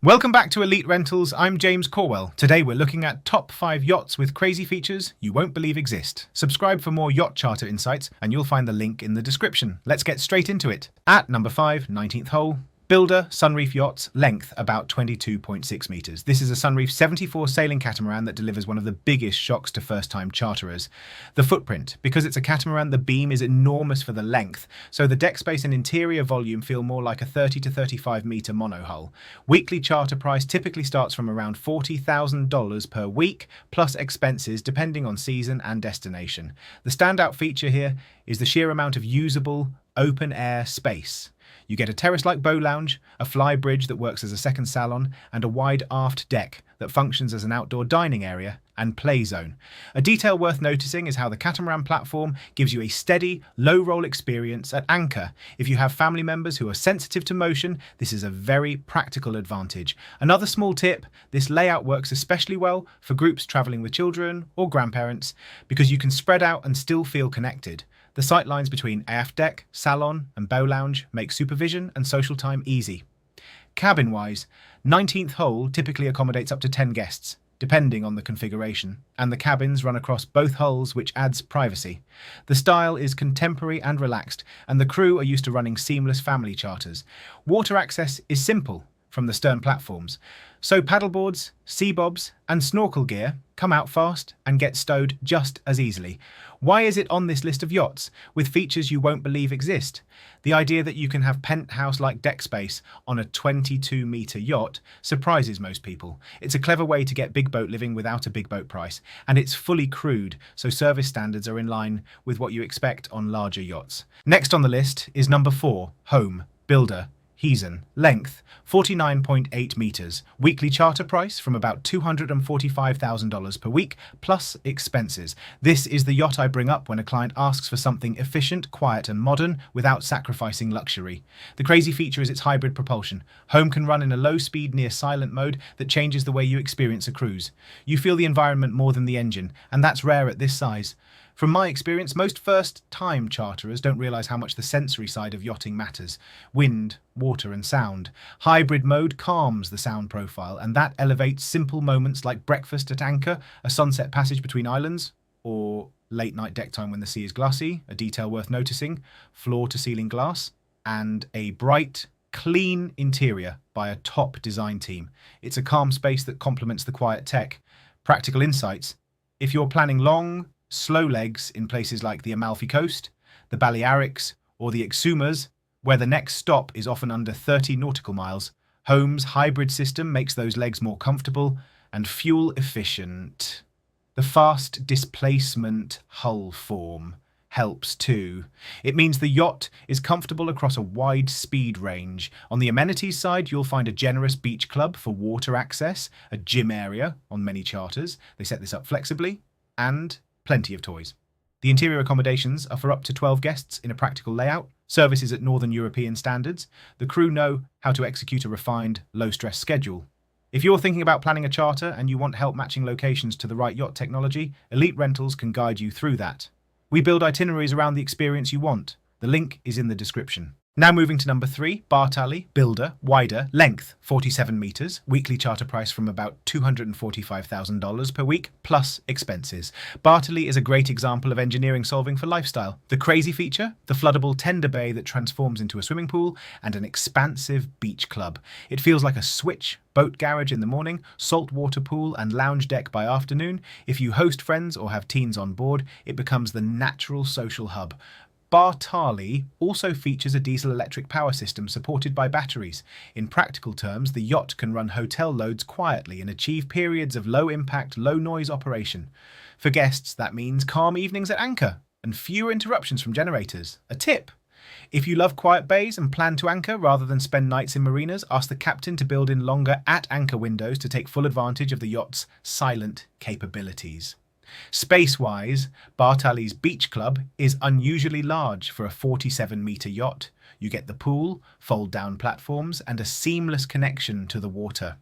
Welcome back to Elite Rentals. I'm James Corwell. Today we're looking at top 5 yachts with crazy features you won't believe exist. Subscribe for more yacht charter insights and you'll find the link in the description. Let's get straight into it. At number 5, 19th hole. Builder Sunreef Yachts, length about 22.6 metres. This is a Sunreef 74 sailing catamaran that delivers one of the biggest shocks to first-time charterers. The footprint. Because it's a catamaran, the beam is enormous for the length, so the deck space and interior volume feel more like a 30 to 35 metre monohull. Weekly charter price typically starts from around $40,000 per week, plus expenses depending on season and destination. The standout feature here is the sheer amount of usable, open-air space. You get a terrace-like bow lounge, a fly bridge that works as a second salon, and a wide aft deck that functions as an outdoor dining area and play zone. A detail worth noticing is how the catamaran platform gives you a steady, low-roll experience at anchor. If you have family members who are sensitive to motion, this is a very practical advantage. Another small tip, this layout works especially well for groups travelling with children or grandparents because you can spread out and still feel connected. The sightlines between aft deck, salon and bow lounge make supervision and social time easy. Cabin-wise, 19th hole typically accommodates up to 10 guests, depending on the configuration, and the cabins run across both hulls, which adds privacy. The style is contemporary and relaxed, and the crew are used to running seamless family charters. Water access is simple from the stern platforms, so paddleboards, sea bobs and snorkel gear come out fast and get stowed just as easily. Why is it on this list of yachts with features you won't believe exist? The idea that you can have penthouse-like deck space on a 22-metre yacht surprises most people. It's a clever way to get big boat living without a big boat price, and it's fully crewed, so service standards are in line with what you expect on larger yachts. Next on the list is number 4, Home, Builder, Heezen, length 49.8 metres, weekly charter price from about $245,000 per week, plus expenses. This is the yacht I bring up when a client asks for something efficient, quiet and modern without sacrificing luxury. The crazy feature is its hybrid propulsion. Home can run in a low speed near silent mode that changes the way you experience a cruise. You feel the environment more than the engine, and that's rare at this size. From my experience, most first-time charterers don't realise how much the sensory side of yachting matters. Wind, water and sound. Hybrid mode calms the sound profile, and that elevates simple moments like breakfast at anchor, a sunset passage between islands, or late-night deck time when the sea is glassy, a detail worth noticing, floor-to-ceiling glass, and a bright, clean interior by a top design team. It's a calm space that complements the quiet tech. Practical insights. If you're planning long, slow legs in places like the Amalfi Coast, the Balearics, or the Exumas, where the next stop is often under 30 nautical miles, Home's hybrid system makes those legs more comfortable and fuel efficient. The fast displacement hull form helps too. It means the yacht is comfortable across a wide speed range. On the amenities side, you'll find a generous beach club for water access, a gym area on many charters. They set this up flexibly, and plenty of toys. The interior accommodations are for up to 12 guests in a practical layout. Service is at Northern European standards. The crew know how to execute a refined, low-stress schedule. If you're thinking about planning a charter and you want help matching locations to the right yacht technology, Elite Rentals can guide you through that. We build itineraries around the experience you want. The link is in the description. Now moving to number 3, Bartali, Builder, wider, length 47 metres, weekly charter price from about $245,000 per week, plus expenses. Bartali is a great example of engineering solving for lifestyle. The crazy feature? The floodable tender bay that transforms into a swimming pool and an expansive beach club. It feels like a switch, boat garage in the morning, saltwater pool and lounge deck by afternoon. If you host friends or have teens on board, it becomes the natural social hub. Bartali also features a diesel-electric power system supported by batteries. In practical terms, the yacht can run hotel loads quietly and achieve periods of low-impact, low-noise operation. For guests, that means calm evenings at anchor and fewer interruptions from generators. A tip: if you love quiet bays and plan to anchor rather than spend nights in marinas, ask the captain to build in longer at-anchor windows to take full advantage of the yacht's silent capabilities. Space-wise, Bartali's Beach Club is unusually large for a 47-metre yacht. You get the pool, fold-down platforms, and a seamless connection to the water.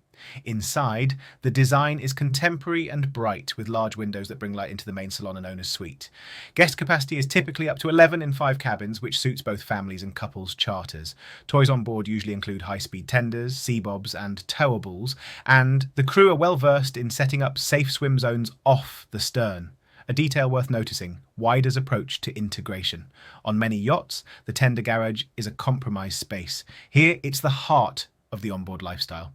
Inside, the design is contemporary and bright, with large windows that bring light into the main salon and owner's suite. Guest capacity is typically up to 11 in 5 cabins, which suits both families and couples charters. Toys on board usually include high-speed tenders, sea bobs and towables, and the crew are well versed in setting up safe swim zones off the stern. A detail worth noticing: Wider's approach to integration. On many yachts, the tender garage is a compromised space. Here, it's the heart of the onboard lifestyle.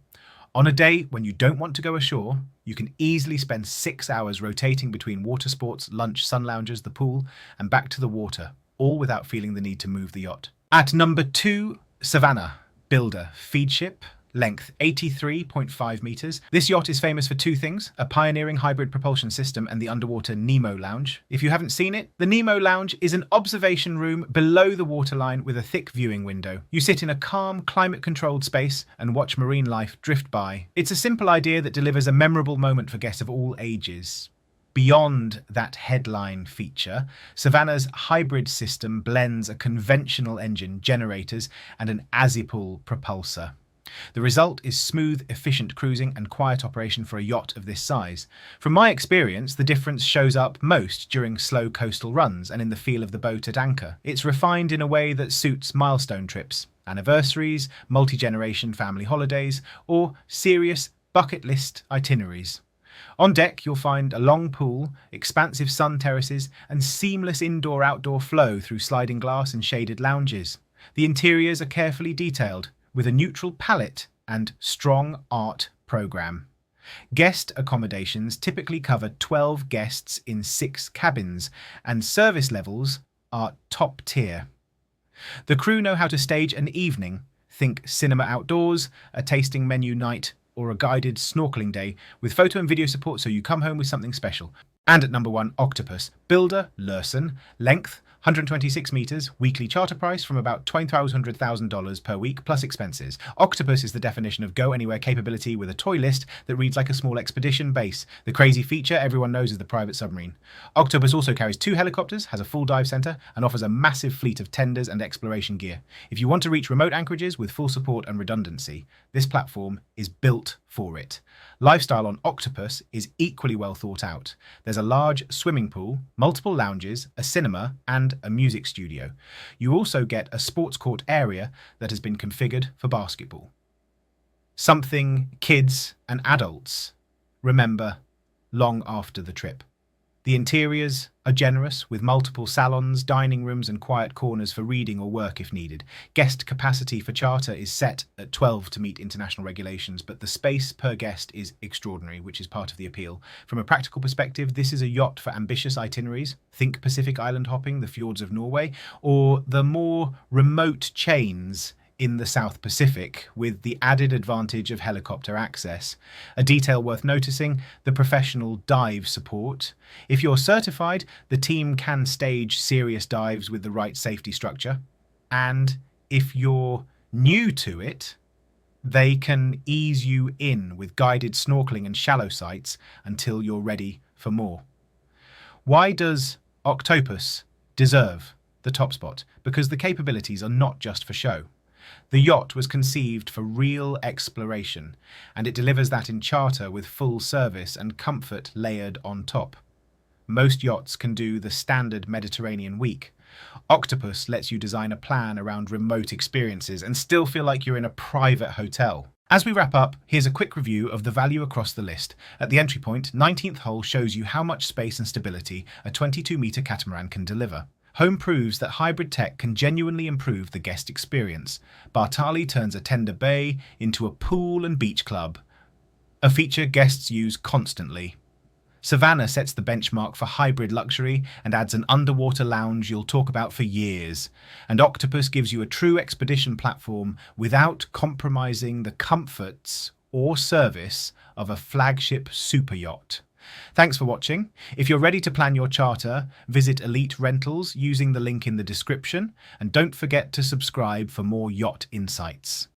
On a day when you don't want to go ashore, you can easily spend 6 hours rotating between water sports, lunch, sun lounges, the pool, and back to the water, all without feeling the need to move the yacht. At number 2, Savannah, builder, feed ship, length 83.5 meters. This yacht is famous for 2 things: a pioneering hybrid propulsion system and the underwater Nemo Lounge. If you haven't seen it, the Nemo Lounge is an observation room below the waterline with a thick viewing window. You sit in a calm, climate-controlled space and watch marine life drift by. It's a simple idea that delivers a memorable moment for guests of all ages. Beyond that headline feature, Savannah's hybrid system blends a conventional engine, generators, and an Azipul propulsor. The result is smooth, efficient cruising and quiet operation for a yacht of this size. From my experience, the difference shows up most during slow coastal runs and in the feel of the boat at anchor. It's refined in a way that suits milestone trips, anniversaries, multi-generation family holidays, or serious bucket list itineraries. On deck, you'll find a long pool, expansive sun terraces, and seamless indoor-outdoor flow through sliding glass and shaded lounges. The interiors are carefully detailed, with a neutral palette and strong art program. Guest accommodations typically cover 12 guests in 6 cabins, and service levels are top tier. The crew know how to stage an evening. Think cinema outdoors, a tasting menu night, or a guided snorkeling day with photo and video support, so you come home with something special. And at number 1, Octopus, builder, Lursen, length 126 meters, weekly charter price from about $200,000 per week plus expenses. Octopus is the definition of go-anywhere capability with a toy list that reads like a small expedition base. The crazy feature everyone knows is the private submarine. Octopus also carries 2 helicopters, has a full dive center, and offers a massive fleet of tenders and exploration gear. If you want to reach remote anchorages with full support and redundancy, this platform is built for it. Lifestyle on Octopus is equally well thought out. There's a large swimming pool, multiple lounges, a cinema, and a music studio. You also get a sports court area that has been configured for basketball. Something kids and adults remember long after the trip. The interiors are generous, with multiple salons, dining rooms, and quiet corners for reading or work if needed. Guest capacity for charter is set at 12 to meet international regulations, but the space per guest is extraordinary, which is part of the appeal. From a practical perspective, this is a yacht for ambitious itineraries. Think Pacific island hopping, the fjords of Norway, or the more remote chains in the South Pacific, with the added advantage of helicopter access. A detail worth noticing: the professional dive support. If you're certified, the team can stage serious dives with the right safety structure. And if you're new to it, they can ease you in with guided snorkeling and shallow sites until you're ready for more. Why does Octopus deserve the top spot? Because the capabilities are not just for show. The yacht was conceived for real exploration, and it delivers that in charter with full service and comfort layered on top. Most yachts can do the standard Mediterranean week. Octopus lets you design a plan around remote experiences and still feel like you're in a private hotel. As we wrap up, here's a quick review of the value across the list. At the entry point, 19th hole shows you how much space and stability a 22-meter catamaran can deliver. Home proves that hybrid tech can genuinely improve the guest experience. Bartali turns a tender bay into a pool and beach club, a feature guests use constantly. Savannah sets the benchmark for hybrid luxury and adds an underwater lounge you'll talk about for years. And Octopus gives you a true expedition platform without compromising the comforts or service of a flagship super yacht. Thanks for watching. If you're ready to plan your charter, visit Elite Rentals using the link in the description, and don't forget to subscribe for more yacht insights.